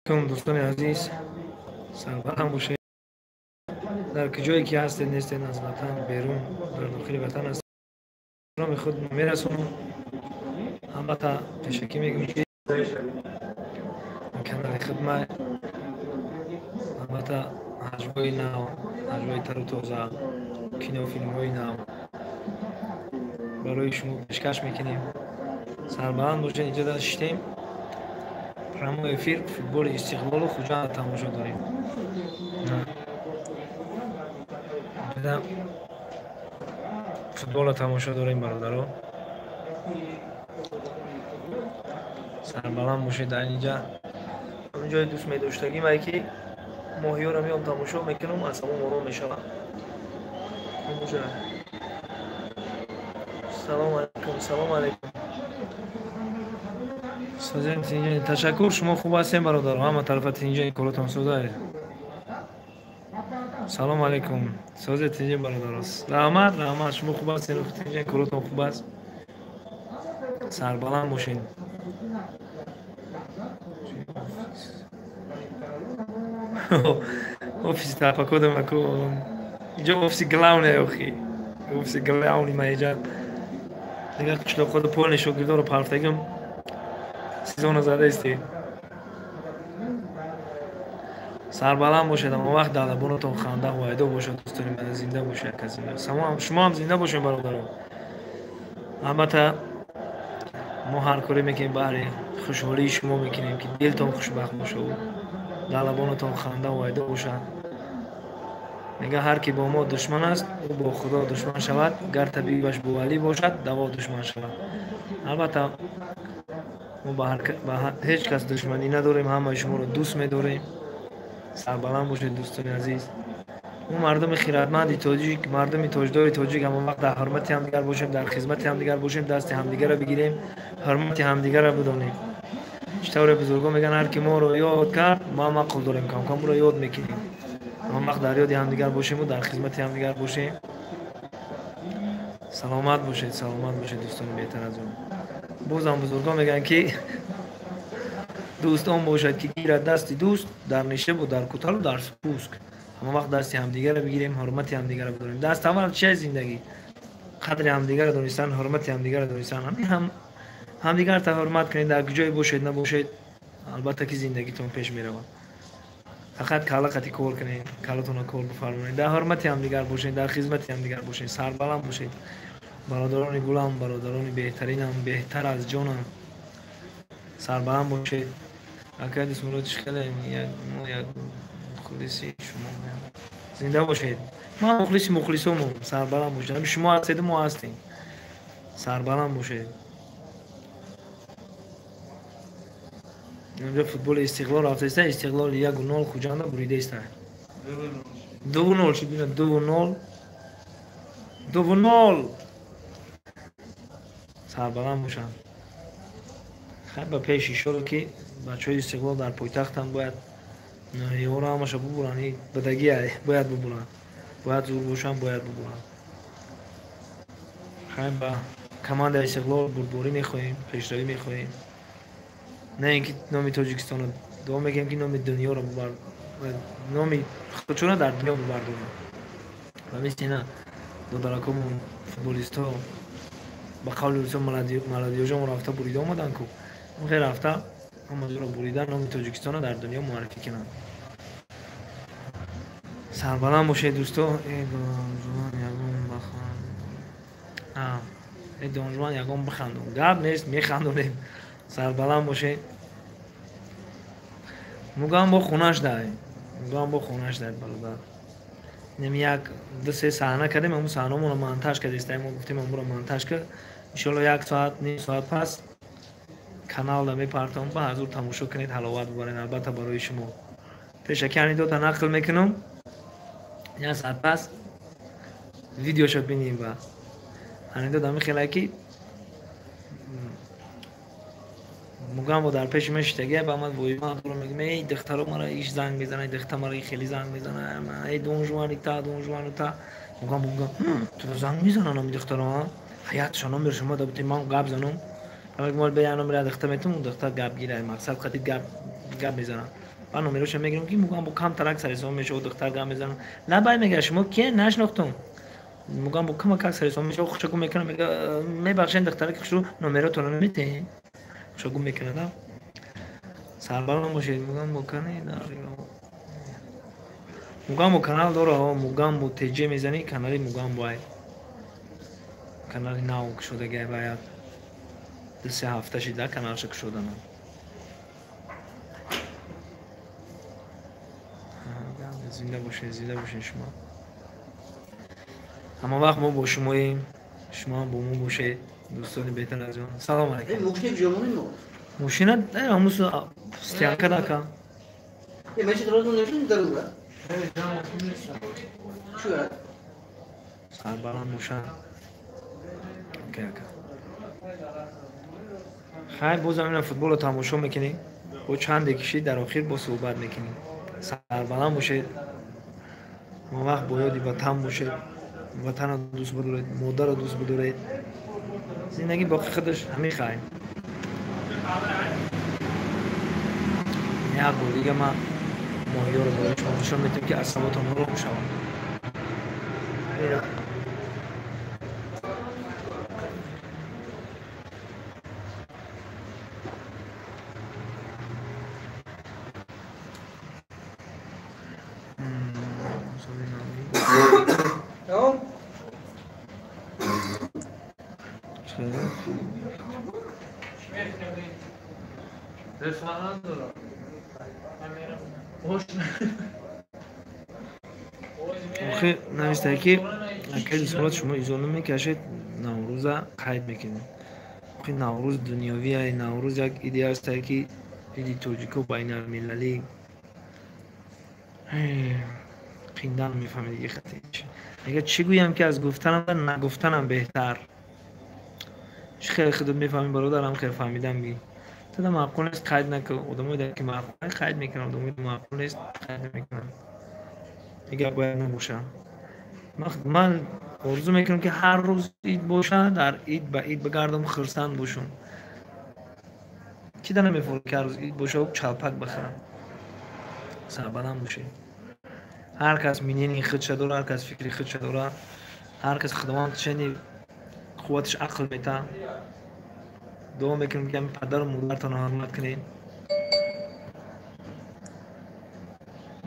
دوستان عزیز سلام باشه در جایی که هستید نیستید از وطن بیرون در داخل وطن هستید برنامه خود میرسونم البته تشکر میگم که کانال خدمت البته حجوی نو حجوی تر و تازه کینو فیلم های نو برای شما پیشکش میکنیم سربلند باشید اینجا داشتیم برنامه افیر فوتبال استقلال و خوجا تماشا داریم فوتبال تماشا داریم برادران سربلند باشید در اینجا جای دوست می‌داشتگی من که ماهی‌ها رو میام تماشا میکنم اصلا آرام میشم سلام علیکم سازم تینجان تشکر شما خوب هستین برادر همه طرف تینجان کلاتون سوده سلام علیکم سازم تینجان برادر است رحمت شما خوب هستین تینجان کلاتون خوب است سربلند باشین اوفیس تفکر دمکو اینجا اوفیس گلاونه اوخی اوفیس گلاونی ما اینجا دیگه قشلق خود پول شاگردار رو پرفتگم سیزون زده استی سربلند باشید اما وقت در لبانتون خنده و عیده باشد دوستان من زنده باشه کسی شما هم زنده باشین برادران البته ما هر کاری میکنیم برای خوشحالی شما میکنیم که دلتون خوشبخت باشه و در لبانتون خنده و عیده باشه میگه هر کی با ما دشمن است او با خدا دشمن شود گر طبیبش با ولی باشد دوا دشمن شود البته ما با هیچ کس دشمنی نداریم همه شما رو دوست می‌داریم سربلند باشید دوستان عزیز ما مردم خیرتمند تاجیک مردم تاجدار تاجیک هم وقت در حرمت هم دیگر باشیم در خدمت هم دیگر باشیم دست هم دیگر رو بگیریم حرمت هم دیگر رو بدونیم چطور بزرگان میگن هر کی ما رو یاد کرد ما مقل داریم کم کم رو یاد میکنیم ما وقت در یاد هم دیگر باشیم و در خدمت هم دیگر باشیم سلامت باشید دوستان بهتر از اون بازم بزرگان میگن که دوستان باشد که گیرد دستی دوست در نشب و در کتل و در سپوسک اما وقت دستی همدیگر رو بگیریم حرمت همدیگر رو بدونیم دست اول چه زندگی قدر همدیگر رو دونستن حرمت همدیگر رو دونستن همدیگر تا حرمت کنید در کجای باشید نباشید البته که زندگیتون پیش میره فقط کلا قتی کار کنید کلاتون رو کار بفرمایید در حرمت همدیگر باشید در خدمت همدیگر باشید سربلند باشید برادران گلم برادران بهترینم بهتر از جانم سربلند باشید اگر دست مرادش خیلی یک مخلصی شما زنده باشید ما مخلصم سربلند باشید شما هستید ما هستیم سربلند باشید اینجا فوتبال استقلال رفته است استقلال 1-0 خوجنده بریده است 2-0 چی بینه 2-0 سربلند باشن خیلی با پیش ایشا که بچه های استقلال در پایتخت هم باید نهیه را همشه ببرن بدگی باید ببرن باید زور باشن باید ببرن خیلی با کماند استقلال بردباری میخواییم پیشروی میخواییم نه اینکه نامی تاجیکستان رو دعا میگیم که نامی دنیا رو ببر نامی خودشون در دنیا ببردون و مثل نه دو درکمون فوتبالیست ها با قول رسول ملادیاجا رفته بریده آمدن که اون خیلی رفته اما رو بریدن نامی تاجیکستان رو در دنیا معرفی کنن سربلند باشه دوستا ای دانجوان یکم بخندون گرد نیست میخندونیم سربلند باشه مگم با خونش داره برادر نمی یک دو سه صحنه کردیم اون صحنه رو مونتاژ کردیم ما گفتیم اون رو مونتاژ کرد ان شاء الله یک ساعت نیم ساعت پس کانال میپرتم با حضور تماشا کنید حلاوت ببرین البته برای شما تشکر دو تا نقل میکنم یک ساعت پس ویدیو شد ببینیم و همین دو دمی خیلی کی مگم با در پیش مشتگه با من وای ما تو میگم ای دخترا مرا ایش زنگ میزنه دختر مرا خیلی زنگ میزنه ای دونجوانی تا مگم تو زنگ میزنه نمی دخترا حیاتشون نمیره شما دبتی من گپ زنم اما مال بیانم را دختر میتون دختر گپ گیره مقصد خاطر گپ میزنه من نمره‌اش میگیرم که میگم با کم ترک سر حساب میشه و دختر گام میزنم نه بعد میگه شما کی نشناختم میگم با کم کار سر حساب میشه خوشگو میکنم میگه میبخشین دختر که شو نمره‌تون رو میته خوشگو میکنه سربالم باشه میگم مکنه میگم با کانال داره میگم با تیجی میزنی کانالی میگم باید کانالی ناو شده گه باید دو سه هفته شده کانالش شده نه زنده باشین شما اما وقت ما با شماییم شما با ما باشه دوستان بهتر از اون سلام علیکم موشین جمعونی مو موشین هموس استیانکا داکا یه میشه درست نمیشون دروغه چی هست سربالان موشن اوکی خیلی باز همین فوتبال رو تماشا میکنی با چند کشی در آخر با صحبت میکنی سربالان باشه ما وقت باید وطن باشه وطن رو دوست بدارید مادر رو دوست بدارید زندگی باقی خودش همین خواهیم یک بار دیگه من ماهی ها رو باید شما نشان میتونیم که عصبات ما رو شوند آخه نوشته که اکل صورت شما ایزان میکشید نوروز قید میکنید آخه نوروز دنیاوی نوروز یک ایده است که ایدی توجیک و بین المللی قیندن میفهمید دیگه خطی اگر چی گویم که از گفتنم و نگفتنم بهتر خیلی خودت میفهمید برادرم خیلی فهمیدم بی تا معقول نیست قید نکنم آدمایی که معقول قید میکنم آدمایی معقول نیست قید نمیکنم دیگه باید نباشم من آرزو میکنم که هر روز عید باشه در عید به عید بگردم خرسند باشم کی دارم میفهمم که هر روز عید باشه و چلپک بخرم سربلند باشه هر کس مینینی خودش داره هر کس فکری خودش داره هر کس خدمات چنی قوتش عقل میته دعا میکنم که پدر و مادرتان حرمت کنین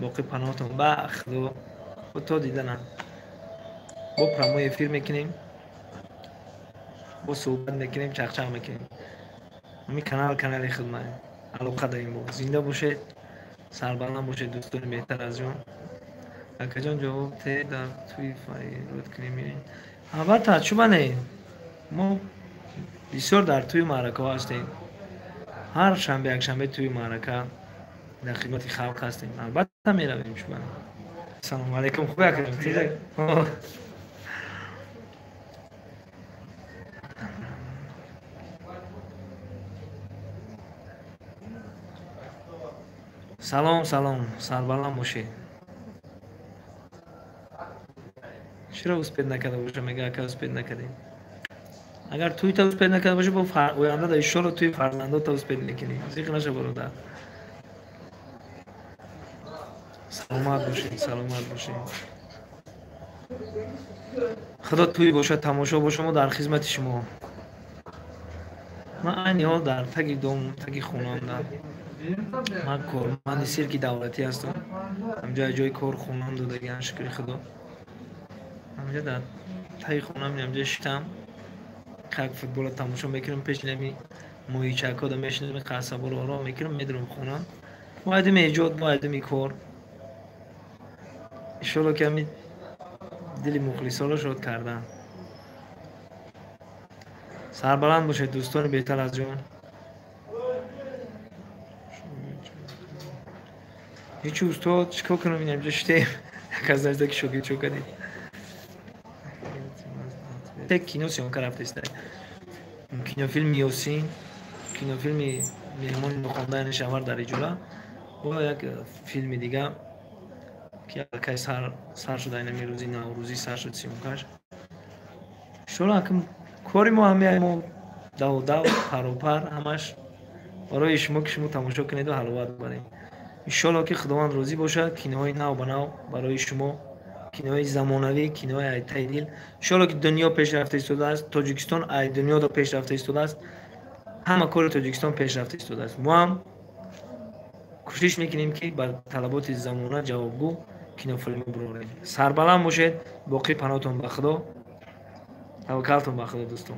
باقی پناهتون بخت و تا دیدنم با پرمای افیر میکنیم با صحبت میکنیم چخچخ میکنیم همین کانال خدمت علاقه داریم با زنده باشه سربلند باشه دوستان بهتر از جان اکا جان جواب ته در توی رود کنیم میرین البته چوبه نه ما بسیار در توی معرکه هستیم هر شنبه یک شنبه توی معرکه در خدمت خلق هستیم البته میرویم چوبه نه سلام علیکم خوبه اکرم تیزه سلام سربلند باشه چرا اسپید نکرده باشه میگه اکا اسپید نکردیم اگر توی تا اسپید نکرده باشه با آینده در ایشان رو توی فرزنده تا اسپید میکنی زیخ نشه برادر سلامت باشین خدا توی باشه تماشا باشه ما در خدمت شما من این حال در تگی دوم تگی خونم در من کارمند سیرکی دولتی هستم همجا جای کار خونم دادگی شکر خدا همجا در تگی خونم همجا شتم که فوتبال تماشا میکنم پیش نمی ماهیچه ها دا میشنم قصبا رو آرام میکنم میدرم خونم باید ایجاد باید کار انشالله که همین دلی مخلصا رو شد کردن سربلند باشه دوستان بهتر از جان هیچ استاد چیکار کنم این همجا شتیم یک از نزدک شوگی چو کردید تک کینو سیون که رفته است کینو فیلم یوسین کینو فیلم مهمان نخوندن شهر در ایجولا و یک فیلم دیگه که که سر شده این روزی نوروزی سر شد سیونکش شولا که کاری ما همه ما دو پروپر همش برای شما که شما تماشا کنید و حلوت برید انشالله که خداوند راضی باشد. کینوهای نو به نو برای شما، کینوهای زمانوی، کینوهای ایتای دل. انشالله که دنیا پیشرفته ایستاده است، تاجیکستان ای دنیا را پیشرفته ایستاده است، همه کار تاجیکستان پیشرفته ایستاده است. ما هم کوشش میکنیم که بر طلبات زمانه جوابگو کینوفیلم براریم. سربلند باشید. باقی پناهتون به خدا. توکلتون به خدا دوستان.